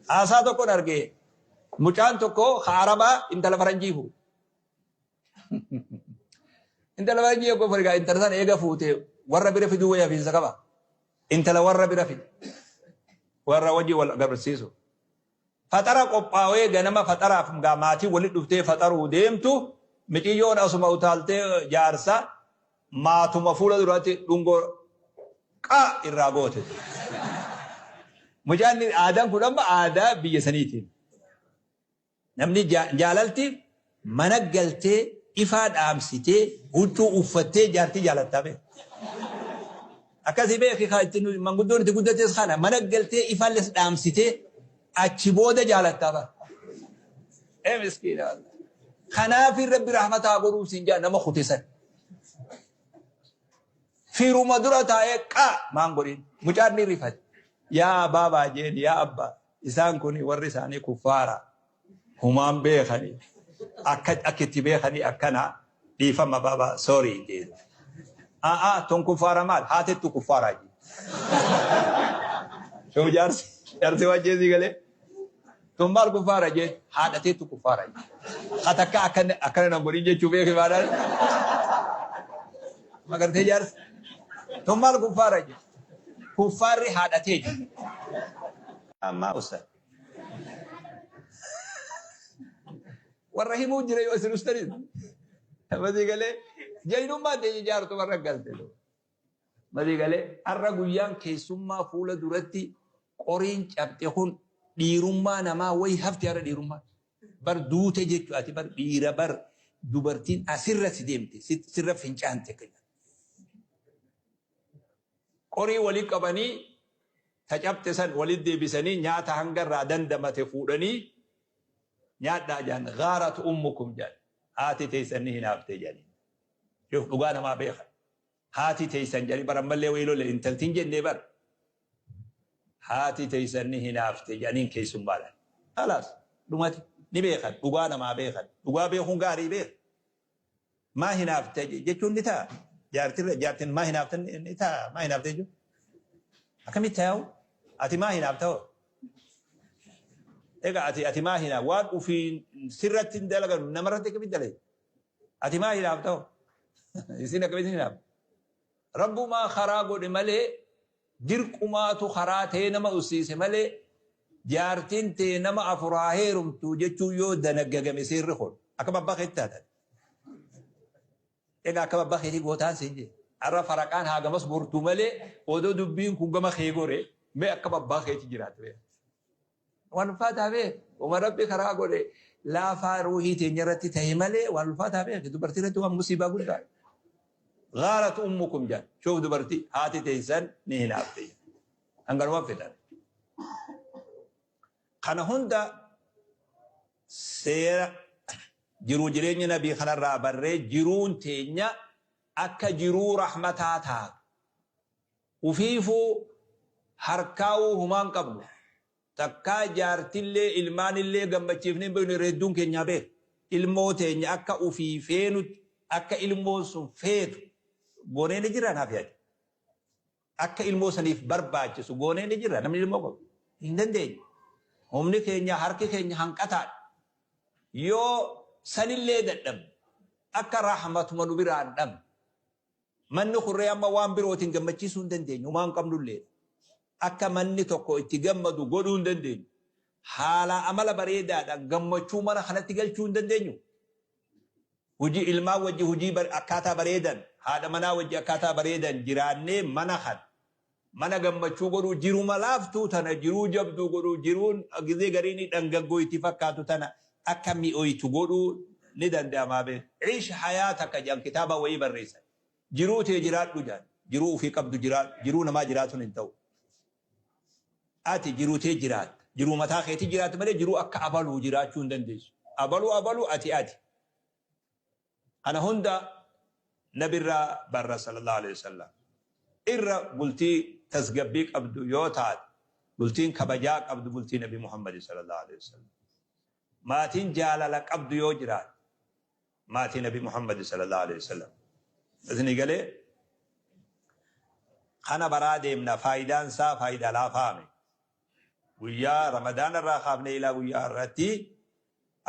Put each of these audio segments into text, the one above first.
Asaa tokkoon argee mucaan tokko Arabaa intala faranjiifu. Intala faranjii eeguu farigaa intala sana eega fuutee warra bira fiduu wayyaa fiinsa qaba. Intala warra bira fide warra wajjii wal agarsiisu. Faxara qophaa'ee ganama faxaraaf maatii walitti dhuftee faxaruu deemtu miciyyoon asuma utaaltee jaarsa maatuma fuula duraatti dhungoo qaa irraa goote. Mucaan aadaan kun amma aadaa biyya saniitiin. Namni jaalalti mana galtee ifaa dhaamsitee huccuu uffattee jaartii jaalattaa beeku. Akkasii beeki manguddoon itti guddates kana mana galtee ifaalles dhaamsitee achi booda jaalattaa bara. Miskiina. Kanaaf Rabbi rahmataa godhuu siin jaa nama kutisan. Firuma dura taa'ee qaa maan godhin mucaan ni rifate. Yaa baabaa jeen yaa abbaa isaan kun warri isaanii kuffaara humaan beekanii akka itti beekanii akkana dhiifama baabaa soorii jeen. Ton kuffaara maal haatettu kuffaaraa jeen. Shoo jaarsi wajjeesii galee ton maal kuffaara jeen haadhateettu kuffaara jeen. Hatakka akkana nan godhin jechuu beeki maadhaan. Magartee jaarsi ton maal kuffaara jeen. Kuffaarri haadhatee jiru. Ammaa usta. Warra himuu jira yoo isin ustaniin. Madii galee jaynummaa ta'e ijaartu warra galte. Madii galee har'a guyyaan keessummaa fuula duratti qoriin cabxe kun dhiirummaa namaa wayi hafti har'a dhiirummaa. Bar duute jechuu ati bar dhiira bar dubartiin asirra si deemte sirra fincaante. Qorii waliin qabanii tacabte san waliin deebisanii nyaata hangarraa dandamate fuudhanii nyaadhaa jaan ghaaratu ummukum jaan haati teessan ni hinaaftee jaanii. Yoo dhugaa namaa beekan haati teessan jaanii bara ammallee wayiloole intaltiin jennee bara haati teessan ni hinaaftee jaaniin keessummaadhaan. Alaas dhumati ni beekan dhugaa namaa beekan dhugaa beekuun gaarii beekan. Maa hinaaftee jechuun ni ta'a. Jaartiin maa hinaaftan ni ta'a maa hinaaftee jiru. Akkamitti taa'u ati maa hinaafta hoo? Egaa ati maa hinaaf waan ufiin sirratti hin dalaganu namarratti akkamitti dalage? Ati maa hinaafta hoo? Isin akkamitti hinaafta? Rabbumaa karaa godhe malee dirqumaatu karaa ta'ee nama usiise malee jaartiin ta'e nama afuraa heerumtu jechuun yoo danaggagame seerri kun akka babbaa keetti taatan. Egaa akka babbaa keetii gootaan siin jee. Arra faraqaan haagamas bortuu malee odoo dubbiin kun gama kee gore mee akka babbaa keetii jiraatu beeku. Waan ulfaataa beeku. Uma Rabbi karaa godhe laafaa ruuhii teenya irratti ta'e malee waan ulfaataa beeku. Dubartii irratti waan musiibaa guddaa. Ghaaratu ummukum jaan. Shoof dubartii haati teessan ni hinaafte. Hangaruma fidan. Kana hunda seera jiruu jireenya nabii kanarraa barree jiruun teenya akka jiruu rahmataa taatu. Ufiifuu harkaa'uu humaan qabnu. Takkaa jaartillee ilmaanillee gammachiifnee beeknu hedduun keenyaa beeku. Ilmoo teenya akka ufii feenutti akka ilmoo sun feetu goonee ni jira naaf yaadu. Akka ilmoo saniif barbaachisu goonee ni jira namni ilmoo qabu. Hin dandeenye. Humni keenya harki keenya hanqataadha. Yoo sanillee dadhabne akka rahmatuma nu biraan dhabne. Manni kurree amma waan birootiin gammachiisuu hin dandeenyu. Waan qabnullee. Akka manni tokko itti gammadu godhuu hin dandeenyu. Haala amala bareedaadhaan gammachuu mana kanatti galchuu hin dandeenyu. Hojii ilmaa wajji hojii akkaataa bareedan haadha manaa wajji akkaataa bareedan jiraannee mana kan mana gammachuu godhuu jiruma laaftuu tana jiruu jabduu godhuu jiruun gizee gariin dhangaggoo itti fakkaatu tana akka mi'ooytu godhuu ni danda'amaa beeku. Ciish hayaata akka jedhan kitaaba wayii barreessan. Jiruu tee jiraadhu jaan jiruu ofii qabdu jiraadhu jiruu namaa jiraatuun hin ta'u. Ati jiruu tee jiraatta jiruu mataa keetii jiraatta malee jiruu akka abaluu jiraachuu hin dandeessu. Abaluu ati. Ana hunda nabirraa barra sallallahu alaihi wasallam. Irra bultii tasgabbii qabdu yoo taate bultiin kabajaa qabdu bultii nabi Muhammad sallallahu alaihi wasallam. Maatiin jaalala qabdu yoo jiraate maatii nabi Muhammad sallallahu alaihi wasallam. Isin galee kana baraa deemna faayidaan isaa faayidaa laafaame. guyyaa ramadaana irraa kaafnee ilaa guyyaa irratti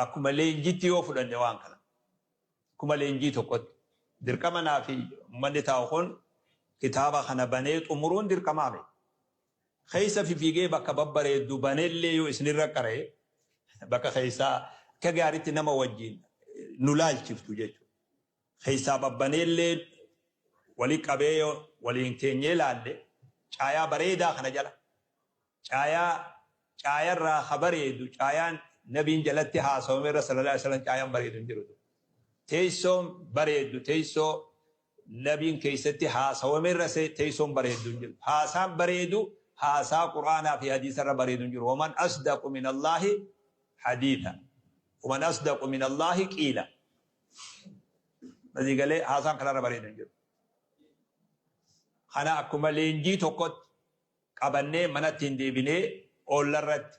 akkuma leenjiitti yoo fudhanne waan kana akkuma leenjii tokkotti dirqama naa fi uummanni taa'u kun kitaaba kana banee xumuruun dirqamaame keessa fiigee bakka babbareeddu baneellee yoo isinirra qaree bakka keessaa akka gaariitti nama wajjin nu laalchiftu jechuudha. Keessaa babbaneellee walii qabee waliin teenyee laalle caayaa bareedaa kana jala caayarraa habareedu caayaan nabiin jalatti haasawame irra sallallahu alaihi wasallam caayaan bareedu hin jiru. Teessoon bareedu teessoo nabiin keessatti haasawame irra teessoon bareedu hin jiru. Haasaan bareedu haasaa quraanaa fi hadiisa irra bareedu hin jiru. Waman asdaqu min Allahi haditha. Waman asdaqu min Allahi qiila. Nadii galee haasaan kanarra bareedu hin jiru. Kana akkuma leenjii tokkotti qabannee manatti hin deebinee oollarratti,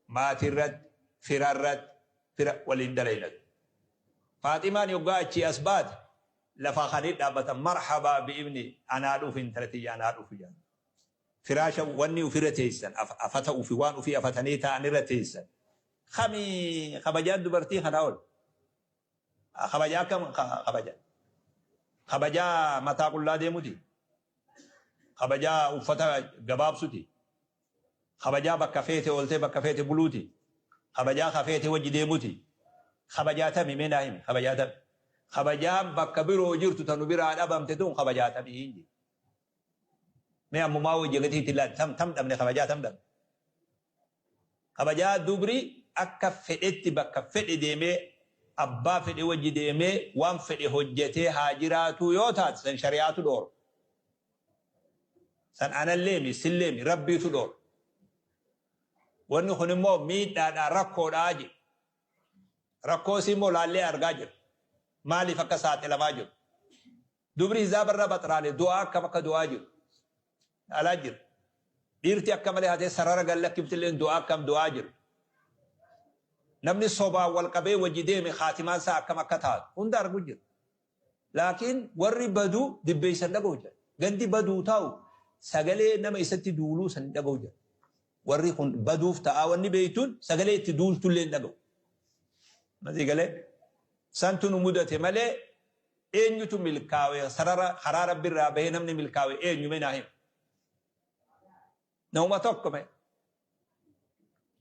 maatirratti, fira waliin dalaynatu. Faaximaan yoggaa achii as baate lafaa kanii dhaabbata marhabaa bi'ibni anaa dhufu intalatiyya anaa dhufu jedhan. Firaasha wanni ufirra teessan afata ufi waan ufii afatanii ta'anirra teessan. Kamii kabajaan dubartii kanaa ol. Kabajaa akkam kabaja. Kabajaa mataa qullaa deemuti. Kabajaa uffata gabaabsuti. Kabajaa bakka feete ooltee bakka feete buluuti. Kabajaa kafeete wajji deemuti. Kabajaa tami meenaa himi kabajaa tami. Kabajaan bakka biroo jirtu tanu biraa dhabamte tun kabajaa tami hinji. Mee ammumaa wajji gatiitti ilaali tam dhabne kabajaa tam dhabne. Kabajaa dubri akka fedhetti bakka fedhe deemee abbaa fedhe wajji deemee waan fedhe hojjetee haa jiraatu yoo taate san shari'aatu dhoora. San analleemi silleemi rabbiitu dhoora. Wanni kun immoo miidhaadhaa rakkoodhaa jiru. Rakkoo immoo laallee argaa jiru. Maaliif akka saaxilamaa jiru. Dubri hizaabarra baxraale du'aa akkam akka du'aa jiru. Alaa jiru. Dhiirti akka malee hatee sarara gallakkiftillee du'aa akkam du'aa jiru. Namni sobaan wal qabee wajji deeme khaatimaan isaa akkam akka taatu hunda argu jiru. Laakiin warri baduu dibbeessan dhaga'u jira. Gandi baduu taa'u sagalee nama isatti duuluu san dhaga'u jira. Warri kun baduuf ta'a wanni beeytuun sagalee itti duultullee dhaga'u. Mati galee santu nu mudate malee eenyutu milkaa'e sarara karaa rabbiirraa bahee namni milkaa'e eenyu mee naa himu. Nama tokko mee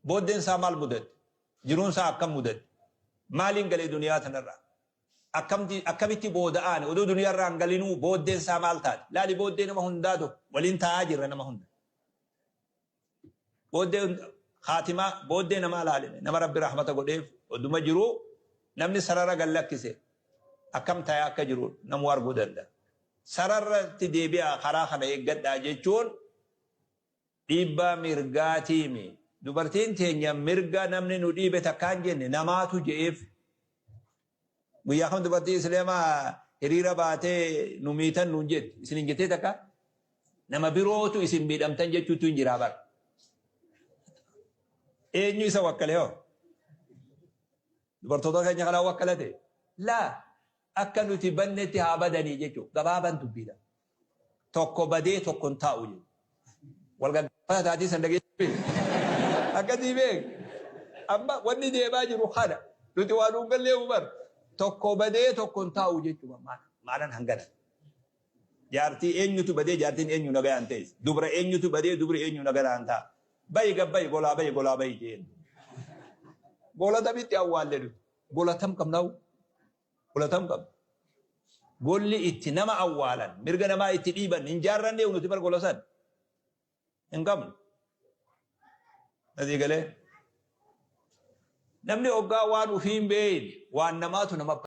booddeen isaa maal mudate jiruun isaa akkam mudate maaliin galee duniyaa tanarraa akkamitti booda'aane odoo duniyaarraa hin galinuu booddeen isaa maal taate laali booddee nama hundaatu waliin taa'aa jirra nama hunda. Khaatimaa booddee namaa laalime nama rabbi rahmata godheef oduma jiru namni sarara gallakkise akkam ta'ee akka jiru namu arguu danda'a. Sararratti deebi'aa karaa kana eeggadhaa jechuun dhiibbaa mirgaatiimi. Dubartiin teenya mirga namni nu dhiibe takkaan jenne namaatu je'eef. Guyyaa kam dubartii Islaamaa hiriira baatee nu miitan nuun jetti. Isin hin jettee takka nama birootu isin miidhamtan jechuutu hin jiraa bara. Eenyu isa wakkale hoo? Dubartoota keenya kanaa wakkalate? Laa akka nuti bannetti haa badanii jechuudha. Gabaaban dubbiidha. Tokko badee tokko hin taa'u jechuudha. Walgaggafata taatii san dhageessuu akkasii beek. Amma wanni deemaa jiru kana nuti waan hungallee umar tokko badee tokko hin taa'u jechuudha. Maalan hangana. Jaartii eenyutu badee jaartiin eenyu nagaan ta'es. Dubra eenyutu badee dubri eenyu nagaan ta'a. Bayi gabbayi golaa bayi jeen. Gola tabitti awwaalle du. Gola tam qabnaawu. Gola tam qab. Golli itti nama awwaalan mirga namaa itti dhiiban hin jaarranne nuti bar gola san. Hin qabnu. Nadii galee. Namni hoggaa waan ufiin beeyne waan namaatu nama